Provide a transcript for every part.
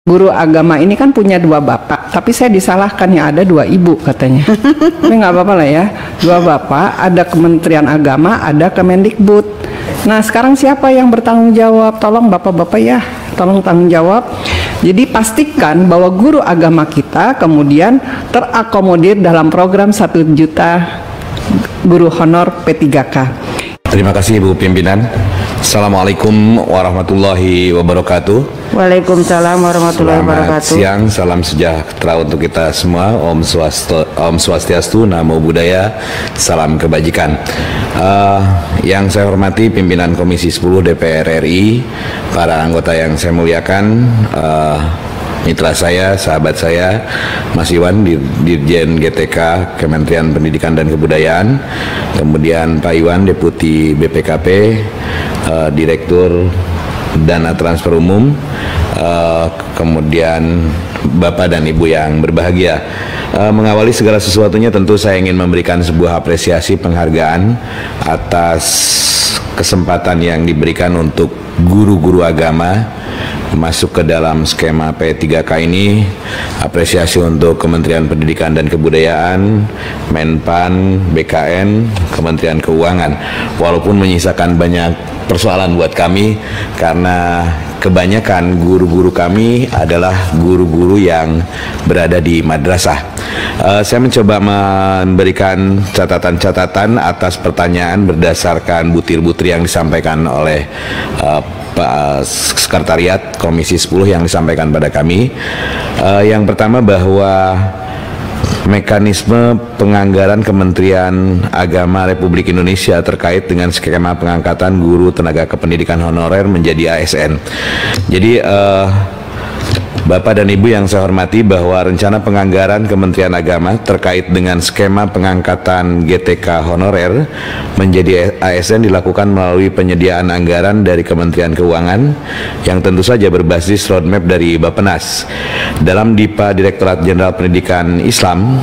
guru agama ini kan punya dua bapak, tapi saya disalahkan ya ada dua ibu katanya. Tapi nggak apa-apa lah ya, dua bapak, ada Kementerian Agama, ada Kemendikbud. Nah sekarang siapa yang bertanggung jawab? Tolong bapak-bapak ya, tolong tanggung jawab. Jadi pastikan bahwa guru agama kita kemudian terakomodir dalam program 1 juta guru honor P3K. Terima kasih Ibu Pimpinan. Assalamualaikum warahmatullahi wabarakatuh. Waalaikumsalam warahmatullahi wabarakatuh. Selamat siang, salam sejahtera untuk kita semua. Om Swastiastu, Namo Buddhaya, salam kebajikan. Yang saya hormati pimpinan Komisi 10 DPR RI, para anggota yang saya muliakan, mitra saya, sahabat saya, Mas Iwan, Dirjen GTK Kementerian Pendidikan dan Kebudayaan, kemudian Pak Iwan, Deputi BPKP, Direktur Dana Transfer Umum, kemudian Bapak dan Ibu yang berbahagia. Mengawali segala sesuatunya tentu saya ingin memberikan sebuah apresiasi penghargaan atas kesempatan yang diberikan untuk guru-guru agama masuk ke dalam skema P3K ini. Apresiasi untuk Kementerian Pendidikan dan Kebudayaan, Menpan, BKN, Kementerian Keuangan. Walaupun menyisakan banyak persoalan buat kami karena kebanyakan guru-guru kami adalah guru-guru yang berada di madrasah. Saya mencoba memberikan catatan-catatan atas pertanyaan berdasarkan butir-butir yang disampaikan oleh Pak Sekretariat Komisi 10 yang disampaikan pada kami. Yang pertama bahwa mekanisme penganggaran Kementerian Agama Republik Indonesia terkait dengan skema pengangkatan guru tenaga kependidikan honorer menjadi ASN. Jadi Bapak dan Ibu yang saya hormati, bahwa rencana penganggaran Kementerian Agama terkait dengan skema pengangkatan GTK honorer menjadi ASN dilakukan melalui penyediaan anggaran dari Kementerian Keuangan yang tentu saja berbasis roadmap dari Bappenas. Dalam DIPA Direktorat Jenderal Pendidikan Islam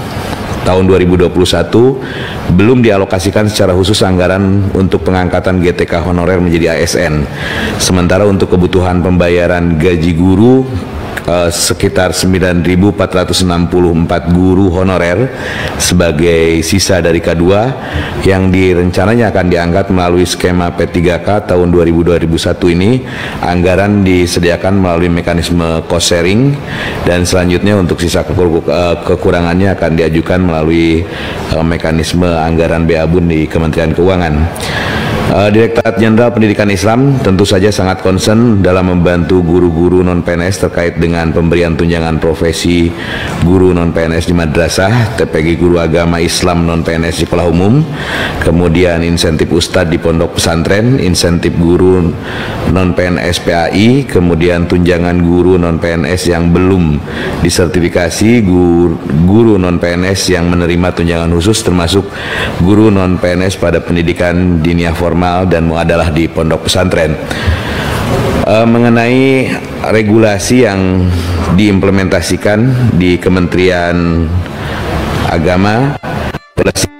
tahun 2021 belum dialokasikan secara khusus anggaran untuk pengangkatan GTK honorer menjadi ASN. Sementara untuk kebutuhan pembayaran gaji guru sekitar 9.464 guru honorer sebagai sisa dari K2 yang direncananya akan diangkat melalui skema P3K tahun 2021 ini. Anggaran disediakan melalui mekanisme cost sharing dan selanjutnya untuk sisa kekurangannya akan diajukan melalui mekanisme anggaran BABUN di Kementerian Keuangan. Direktorat Jenderal Pendidikan Islam tentu saja sangat concern dalam membantu guru-guru non-PNS terkait dengan pemberian tunjangan profesi guru non-PNS di madrasah, TPG guru agama Islam non-PNS di sekolah umum, kemudian insentif ustadz di pondok pesantren, insentif guru non-PNS PAI, kemudian tunjangan guru non-PNS yang belum disertifikasi, guru non-PNS yang menerima tunjangan khusus termasuk guru non-PNS pada pendidikan diniyah formal dan muadalah di pondok pesantren. Mengenai regulasi yang diimplementasikan di Kementerian Agama,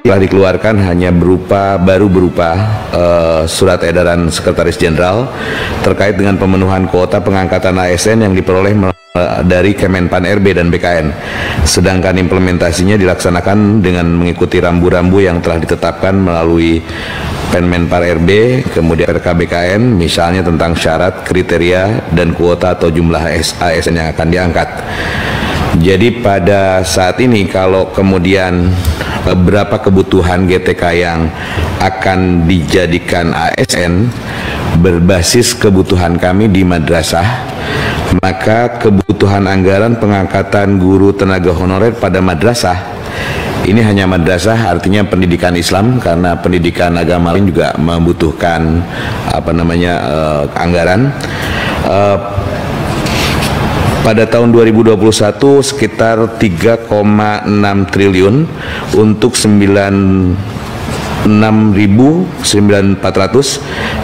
telah dikeluarkan hanya berupa surat edaran Sekretaris Jenderal terkait dengan pemenuhan kuota pengangkatan ASN yang diperoleh dari Kemenpan RB dan BKN. Sedangkan implementasinya dilaksanakan dengan mengikuti rambu-rambu yang telah ditetapkan melalui Penmenpar RB, kemudian PRKBKN, misalnya tentang syarat, kriteria, dan kuota atau jumlah ASN yang akan diangkat. Jadi pada saat ini kalau kemudian berapa kebutuhan GTK yang akan dijadikan ASN berbasis kebutuhan kami di madrasah, maka kebutuhan anggaran pengangkatan guru tenaga honorer pada madrasah ini hanya madrasah, artinya pendidikan Islam, karena pendidikan agama lain juga membutuhkan anggaran. Pada tahun 2021 sekitar 3,6 triliun untuk 96.400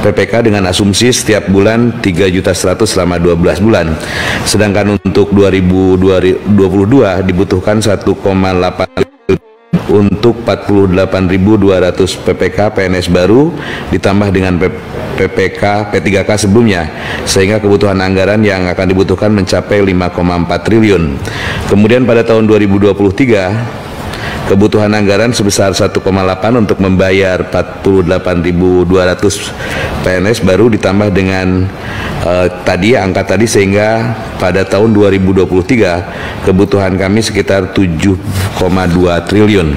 PPK dengan asumsi setiap bulan 3.100.000 selama 12 bulan. Sedangkan untuk 2022 dibutuhkan 1,8 untuk 48.200 PPK PNS baru ditambah dengan PPK P3K sebelumnya, sehingga kebutuhan anggaran yang akan dibutuhkan mencapai 5,4 triliun. Kemudian pada tahun 2023 kebutuhan anggaran sebesar 1,8 untuk membayar 48.200 PNS baru ditambah dengan angka tadi, sehingga pada tahun 2023 kebutuhan kami sekitar 7,2 triliun.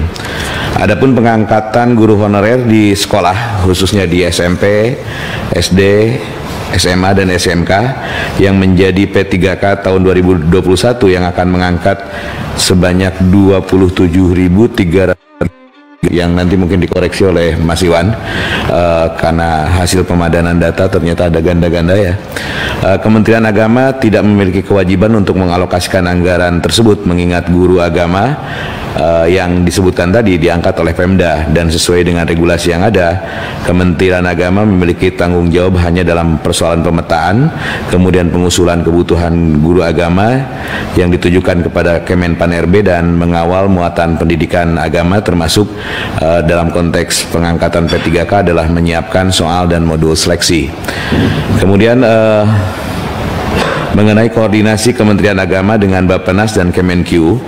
Adapun pengangkatan guru honorer di sekolah khususnya di SMP, SD, SMA dan SMK yang menjadi P3K tahun 2021 yang akan mengangkat sebanyak 27.300, yang nanti mungkin dikoreksi oleh Mas Iwan karena hasil pemadanan data ternyata ada ganda-ganda ya. Kementerian Agama tidak memiliki kewajiban untuk mengalokasikan anggaran tersebut mengingat guru agama yang disebutkan tadi diangkat oleh Pemda, dan sesuai dengan regulasi yang ada, Kementerian Agama memiliki tanggung jawab hanya dalam persoalan pemetaan, kemudian pengusulan kebutuhan guru agama yang ditujukan kepada Kemenpan RB, dan mengawal muatan pendidikan agama termasuk dalam konteks pengangkatan P3K adalah menyiapkan soal dan modul seleksi. Kemudian mengenai koordinasi Kementerian Agama dengan Bappenas dan Kemenkyu,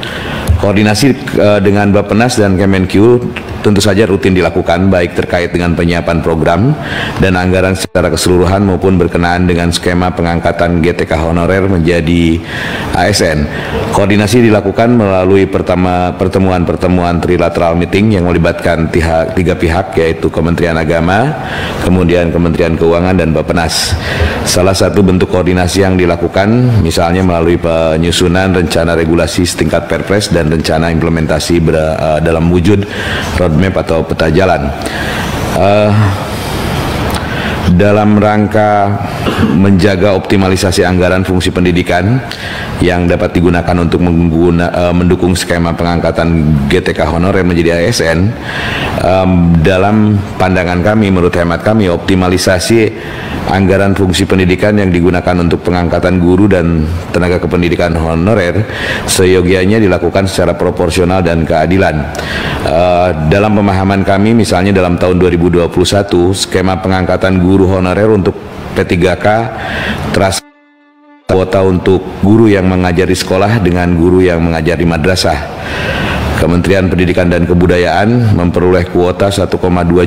koordinasi dengan Bappenas dan Kemenkyu tentu saja rutin dilakukan, baik terkait dengan penyiapan program dan anggaran secara keseluruhan maupun berkenaan dengan skema pengangkatan GTK honorer menjadi ASN. Koordinasi dilakukan melalui pertemuan-pertemuan trilateral meeting yang melibatkan tiga pihak, yaitu Kementerian Agama, kemudian Kementerian Keuangan dan Bappenas. Salah satu bentuk koordinasi yang dilakukan misalnya melalui penyusunan rencana regulasi setingkat Perpres dan rencana implementasi dalam wujud roadmap atau peta jalan. Dalam rangka menjaga optimalisasi anggaran fungsi pendidikan yang dapat digunakan untuk mendukung skema pengangkatan GTK honorer menjadi ASN, dalam pandangan kami, menurut hemat kami, optimalisasi anggaran fungsi pendidikan yang digunakan untuk pengangkatan guru dan tenaga kependidikan honorer seyogianya dilakukan secara proporsional dan keadilan. Dalam pemahaman kami, misalnya dalam tahun 2021 skema pengangkatan guru honorer untuk P3K terasa kuota untuk guru yang mengajar di sekolah dengan guru yang mengajar di madrasah. Kementerian Pendidikan dan Kebudayaan memperoleh kuota 1,2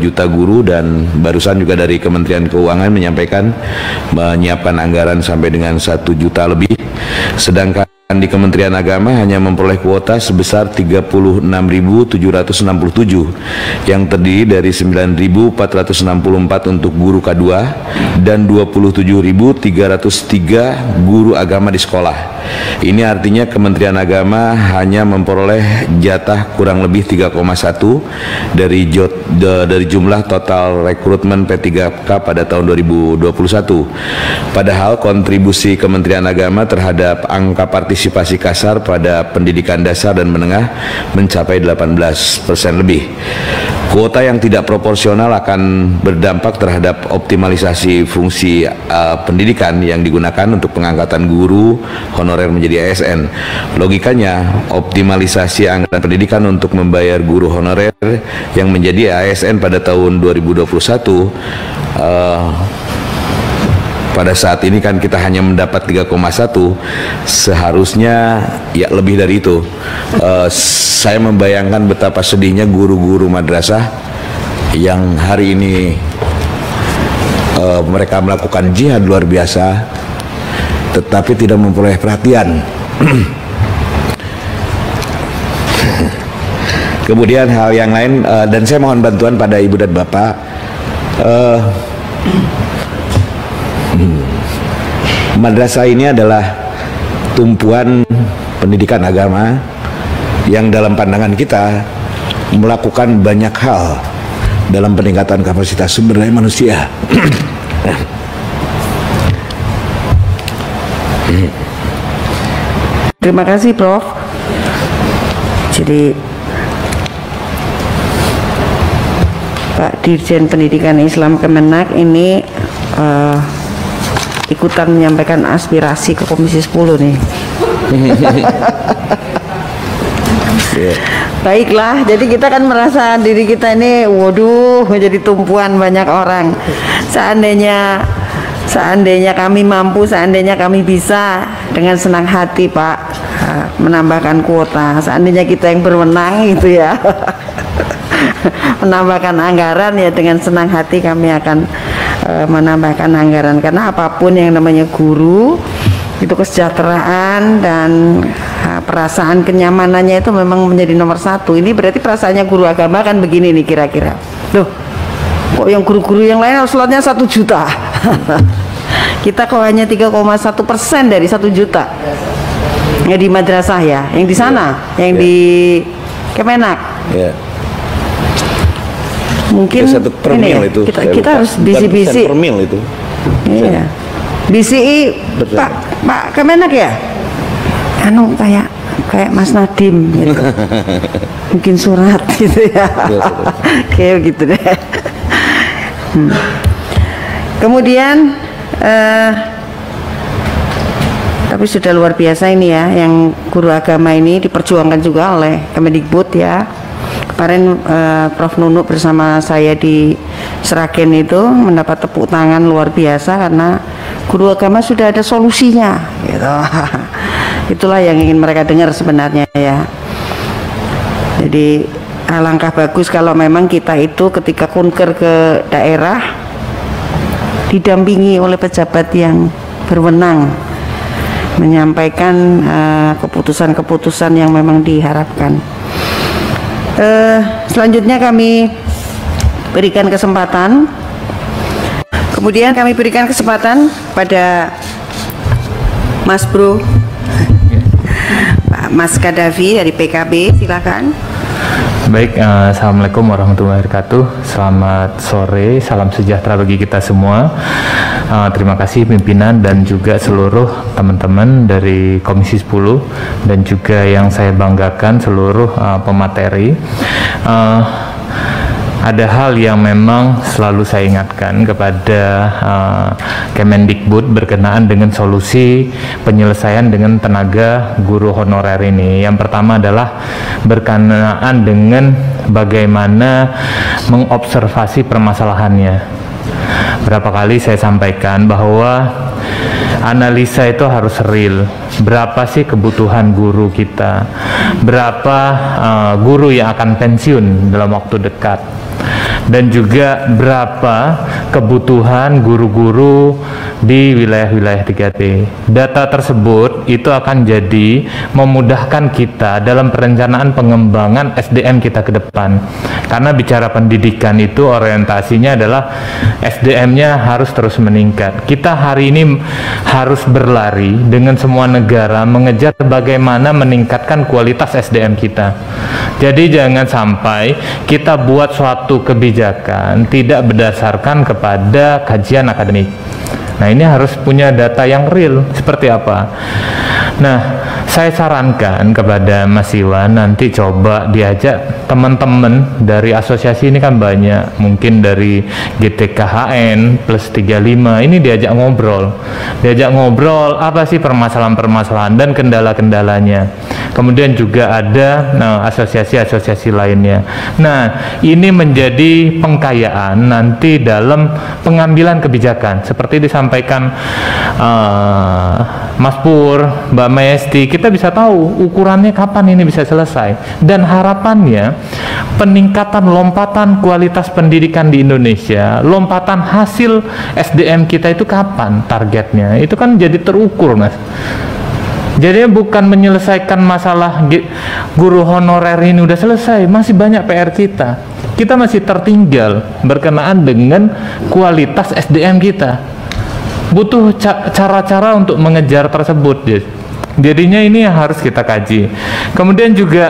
juta guru, dan barusan juga dari Kementerian Keuangan menyampaikan menyiapkan anggaran sampai dengan 1 juta lebih, sedangkan di Kementerian Agama hanya memperoleh kuota sebesar 36.767 yang terdiri dari 9.464 untuk guru K2 dan 27.303 guru agama di sekolah. Ini artinya Kementerian Agama hanya memperoleh jatah kurang lebih 3,1 dari jumlah total rekrutmen P3K pada tahun 2021. Padahal kontribusi Kementerian Agama terhadap angka partisipasi kasar pada pendidikan dasar dan menengah mencapai 18% lebih. Kuota yang tidak proporsional akan berdampak terhadap optimalisasi fungsi pendidikan yang digunakan untuk pengangkatan guru honorer menjadi ASN. Logikanya, optimalisasi anggaran pendidikan untuk membayar guru honorer yang menjadi ASN pada tahun 2021 pada saat ini kan kita hanya mendapat 3,1, seharusnya ya lebih dari itu. Saya membayangkan betapa sedihnya guru-guru madrasah yang hari ini mereka melakukan jihad luar biasa tetapi tidak memperoleh perhatian. Kemudian hal yang lain, dan saya mohon bantuan pada Ibu dan Bapak, madrasah ini adalah tumpuan pendidikan agama yang dalam pandangan kita melakukan banyak hal dalam peningkatan kapasitas sumber daya manusia. Terima kasih, Prof. Jadi Pak Dirjen Pendidikan Islam Kemenak ini ikutan menyampaikan aspirasi ke Komisi 10 nih. Baiklah, jadi kita kan merasa diri kita ini, waduh, menjadi tumpuan banyak orang. Seandainya kami mampu, seandainya kami bisa dengan senang hati, Pak, menambahkan kuota. Seandainya kita yang berwenang gitu ya, menambahkan anggaran, ya dengan senang hati kami akan menambahkan anggaran. Karena apapun yang namanya guru, itu kesejahteraan dan perasaan kenyamanannya itu memang menjadi nomor satu. Ini berarti perasaannya guru agama kan begini nih kira-kira. Loh, kok yang guru-guru yang lain slotnya 1 juta? Kita kok hanya 3,1% dari 1 juta. Ya di madrasah ya, yang di sana, yang di Kemenak. Mungkin satu per mil itu. Kita harus bisi-bisi. Per mil itu. Iya. Bisi Pak Kemenak ya? Anu kayak Mas Nadim gitu. Mungkin surat gitu ya. Kayak gitu deh. Kemudian tapi sudah luar biasa ini ya, yang guru agama ini diperjuangkan juga oleh Kemendikbud ya. Kemarin Prof Nunuk bersama saya di Sragen itu mendapat tepuk tangan luar biasa karena guru agama sudah ada solusinya gitu. Itulah yang ingin mereka dengar sebenarnya ya. Jadi alangkah bagus kalau memang kita itu ketika kunker ke daerah didampingi oleh pejabat yang berwenang menyampaikan keputusan-keputusan yang memang diharapkan. Selanjutnya kami berikan kesempatan, kemudian kami berikan kesempatan pada Mas Bro Mas Kadafi dari PKB, silakan. Baik, assalamualaikum warahmatullahi wabarakatuh. Selamat sore, salam sejahtera bagi kita semua. Terima kasih pimpinan dan juga seluruh teman-teman dari Komisi 10 dan juga yang saya banggakan seluruh pemateri. Ada hal yang memang selalu saya ingatkan kepada Kemendikbud berkenaan dengan solusi penyelesaian dengan tenaga guru honorer ini. Yang pertama adalah berkenaan dengan bagaimana mengobservasi permasalahannya. Berapa kali saya sampaikan bahwa analisa itu harus real. Berapa sih kebutuhan guru kita? Berapa guru yang akan pensiun dalam waktu dekat? Dan juga berapa kebutuhan guru-guru di wilayah-wilayah 3T. Data tersebut itu akan jadi memudahkan kita dalam perencanaan pengembangan SDM kita ke depan. Karena bicara pendidikan itu orientasinya adalah SDM-nya harus terus meningkat. Kita hari ini harus berlari dengan semua negara mengejar bagaimana meningkatkan kualitas SDM kita. Jadi jangan sampai kita buat suatu kebijakan tidak berdasarkan kepada kajian akademik. Nah, ini harus punya data yang real. Seperti apa? Nah, saya sarankan kepada Mas Iwan nanti coba diajak teman-teman dari asosiasi ini kan banyak, mungkin dari GTKHN plus 35 ini diajak ngobrol apa sih permasalahan-permasalahan dan kendala-kendalanya. Kemudian juga ada asosiasi-asosiasi lainnya. Nah, ini menjadi pengkayaan nanti dalam pengambilan kebijakan seperti disampaikan Mas Pur, Mbak Maesti. Kita bisa tahu ukurannya kapan ini bisa selesai, dan harapannya peningkatan lompatan kualitas pendidikan di Indonesia, lompatan hasil SDM kita itu kapan targetnya, itu kan jadi terukur, Mas. Jadi bukan menyelesaikan masalah guru honorer ini udah selesai, masih banyak PR kita. Kita masih tertinggal berkenaan dengan kualitas SDM kita. Butuh cara-cara untuk mengejar tersebut. Jadinya ini yang harus kita kaji. Kemudian juga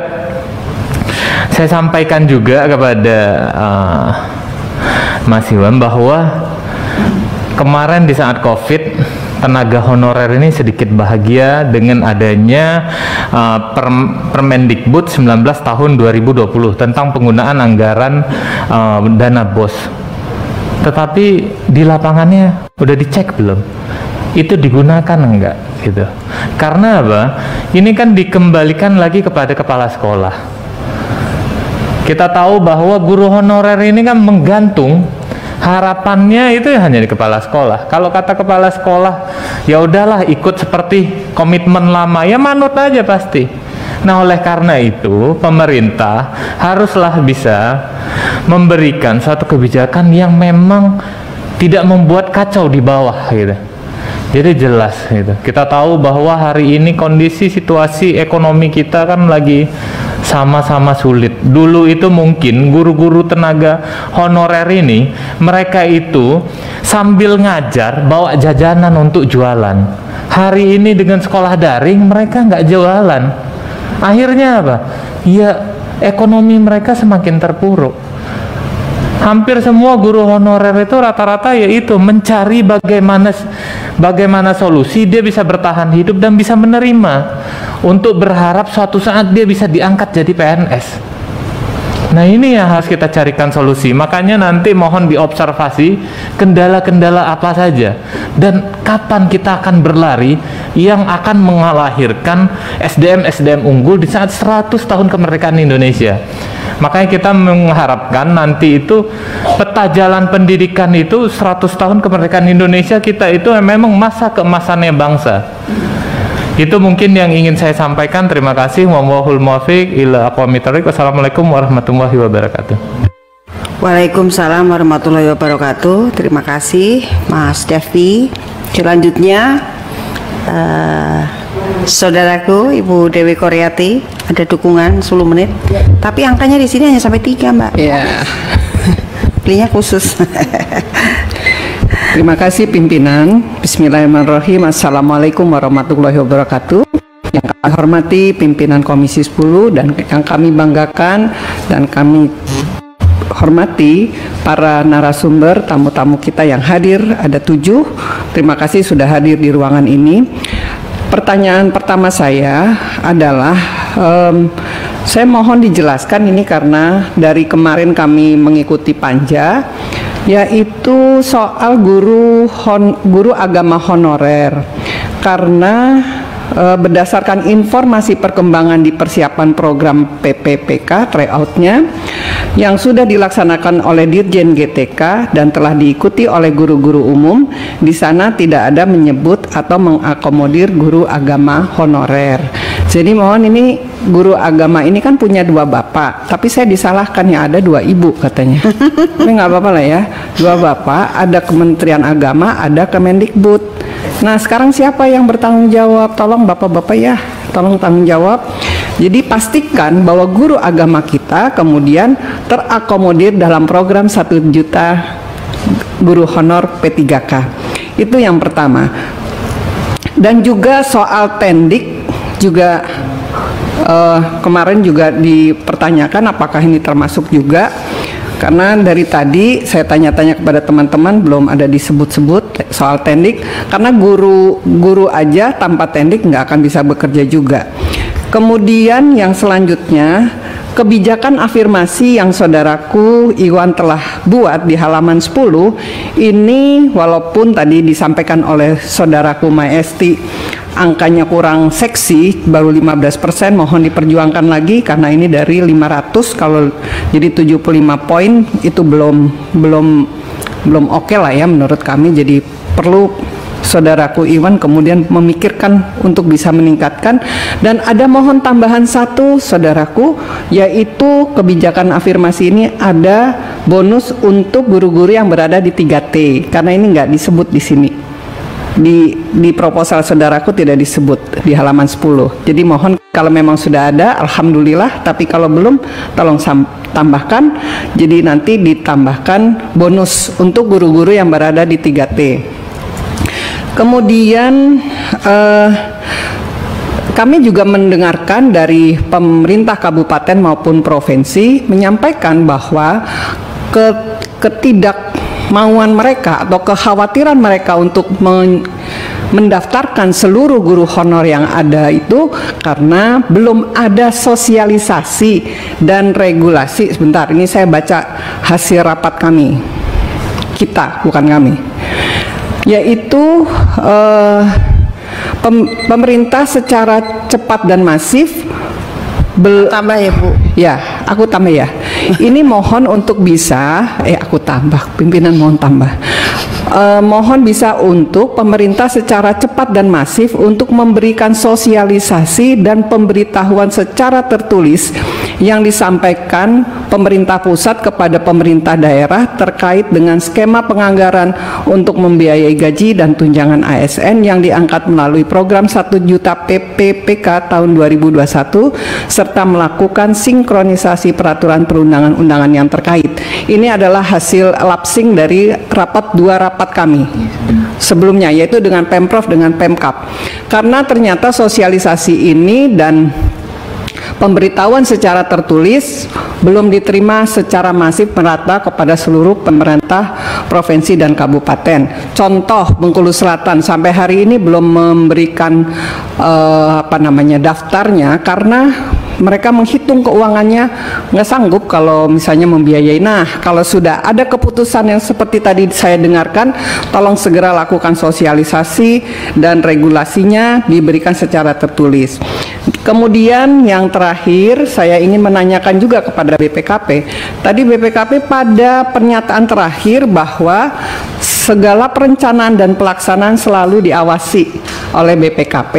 saya sampaikan juga kepada Mas Iwan bahwa kemarin di saat COVID, tenaga honorer ini sedikit bahagia dengan adanya Permendikbud 19 tahun 2020 tentang penggunaan anggaran dana BOS. Tetapi di lapangannya udah dicek belum? Itu digunakan enggak gitu. Karena apa? Ini kan dikembalikan lagi kepada kepala sekolah. Kita tahu bahwa guru honorer ini kan menggantung harapannya itu hanya di kepala sekolah. Kalau kata kepala sekolah, ya udahlah ikut seperti komitmen lama, ya manut aja pasti. Nah, oleh karena itu pemerintah haruslah bisa memberikan suatu kebijakan yang memang tidak membuat kacau di bawah gitu. Jadi jelas gitu. Kita tahu bahwa hari ini kondisi situasi ekonomi kita kan lagi sama-sama sulit. Dulu itu mungkin guru-guru tenaga honorer ini, mereka itu sambil ngajar bawa jajanan untuk jualan. Hari ini dengan sekolah daring mereka nggak jualan. Akhirnya apa? Ya ekonomi mereka semakin terpuruk. Hampir semua guru honorer itu rata-rata yaitu mencari bagaimana solusi dia bisa bertahan hidup dan bisa menerima, untuk berharap suatu saat dia bisa diangkat jadi PNS. Nah, ini yang harus kita carikan solusi. Makanya nanti mohon diobservasi kendala-kendala apa saja dan kapan kita akan berlari yang akan mengalahirkan SDM unggul di saat 100 tahun kemerdekaan Indonesia. Makanya kita mengharapkan nanti itu peta jalan pendidikan itu 100 tahun kemerdekaan Indonesia kita itu memang masa keemasannya bangsa. Itu mungkin yang ingin saya sampaikan. Terima kasih. Wallahul muwaffiq ila aqwamit thoriq. Wassalamualaikum warahmatullahi wabarakatuh. Waalaikumsalam warahmatullahi wabarakatuh. Terima kasih Mas Devi. Selanjutnya saudaraku Ibu Dewi Koryati, ada dukungan 10 menit. Tapi angkanya di sini hanya sampai 3, Mbak. Ya. Belinya khusus. Terima kasih pimpinan. Bismillahirrahmanirrahim. Assalamualaikum warahmatullahi wabarakatuh. Yang kami hormati pimpinan Komisi 10 dan yang kami banggakan dan kami hormati para narasumber, tamu-tamu kita yang hadir, ada 7. Terima kasih sudah hadir di ruangan ini. Pertanyaan pertama saya adalah saya mohon dijelaskan ini karena dari kemarin kami mengikuti panja, yaitu soal guru agama honorer. Karena berdasarkan informasi perkembangan di persiapan program PPPK tryout-nya yang sudah dilaksanakan oleh Dirjen GTK dan telah diikuti oleh guru-guru umum, di sana tidak ada menyebut atau mengakomodir guru agama honorer. Jadi mohon, ini guru agama ini kan punya 2 bapak, tapi saya disalahkan ya ada 2 ibu katanya. Tapi nggak apa-apa lah ya, 2 bapak, ada Kementerian Agama, ada Kemendikbud. Nah, sekarang siapa yang bertanggung jawab? Tolong bapak-bapak ya, tolong tanggung jawab. Jadi pastikan bahwa guru agama kita kemudian terakomodir dalam program 1 juta guru honor P3K. Itu yang pertama. Dan juga soal tendik juga kemarin juga dipertanyakan apakah ini termasuk juga. Karena dari tadi saya tanya-tanya kepada teman-teman belum ada disebut-sebut soal tendik, karena guru aja tanpa tendik nggak akan bisa bekerja juga. Kemudian yang selanjutnya, kebijakan afirmasi yang saudaraku Iwan telah buat di halaman 10 ini, walaupun tadi disampaikan oleh saudaraku Maesti angkanya kurang seksi, baru 15%, mohon diperjuangkan lagi karena ini dari 500, kalau jadi 75 poin itu belum oke lah ya menurut kami. Jadi perlu saudaraku Iwan kemudian memikirkan untuk bisa meningkatkan. Dan ada mohon tambahan 1 saudaraku, yaitu kebijakan afirmasi ini ada bonus untuk guru-guru yang berada di 3T, karena ini nggak disebut di sini. Di proposal saudaraku tidak disebut di halaman 10. Jadi mohon kalau memang sudah ada, alhamdulillah, tapi kalau belum tolong tambahkan. Jadi nanti ditambahkan bonus untuk guru-guru yang berada di 3T. Kemudian kami juga mendengarkan dari pemerintah kabupaten maupun provinsi menyampaikan bahwa ketidakmauan mereka atau kekhawatiran mereka untuk mendaftarkan seluruh guru honor yang ada itu karena belum ada sosialisasi dan regulasi. Sebentar, ini saya baca hasil rapat kami, kita bukan kami, yaitu pemerintah secara cepat dan masif tambah ya Bu. Ya, aku tambah ya. Ini mohon untuk bisa, aku tambah, pimpinan mohon tambah. Mohon bisa untuk pemerintah secara cepat dan masif untuk memberikan sosialisasi dan pemberitahuan secara tertulis yang disampaikan pemerintah pusat kepada pemerintah daerah terkait dengan skema penganggaran untuk membiayai gaji dan tunjangan ASN yang diangkat melalui program 1 juta PPPK tahun 2021 serta melakukan sinkronisasi peraturan perundangan-undangan yang terkait. Ini adalah hasil lapsing dari dua rapat kami sebelumnya, yaitu dengan Pemprov dengan Pemkab. Karena ternyata sosialisasi ini dan pemberitahuan secara tertulis belum diterima secara masif merata kepada seluruh pemerintah provinsi dan kabupaten. Contoh, Bengkulu Selatan sampai hari ini belum memberikan daftarnya karena mereka menghitung keuangannya nggak sanggup kalau misalnya membiayai. Nah, kalau sudah ada keputusan yang seperti tadi saya dengarkan, tolong segera lakukan sosialisasi dan regulasinya diberikan secara tertulis. Kemudian yang terakhir, saya ingin menanyakan juga kepada BPKP. Tadi BPKP pada pernyataan terakhir bahwa segala perencanaan dan pelaksanaan selalu diawasi oleh BPKP.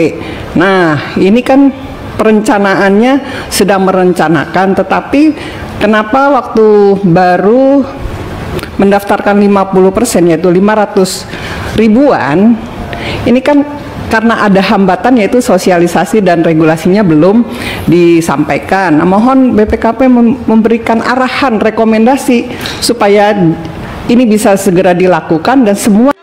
Nah, ini kan perencanaannya sedang merencanakan, tetapi kenapa waktu baru mendaftarkan 50% yaitu 500 ribuan, ini kan karena ada hambatan yaitu sosialisasi dan regulasinya belum disampaikan. Nah, mohon BPKP memberikan arahan, rekomendasi supaya ini bisa segera dilakukan dan semua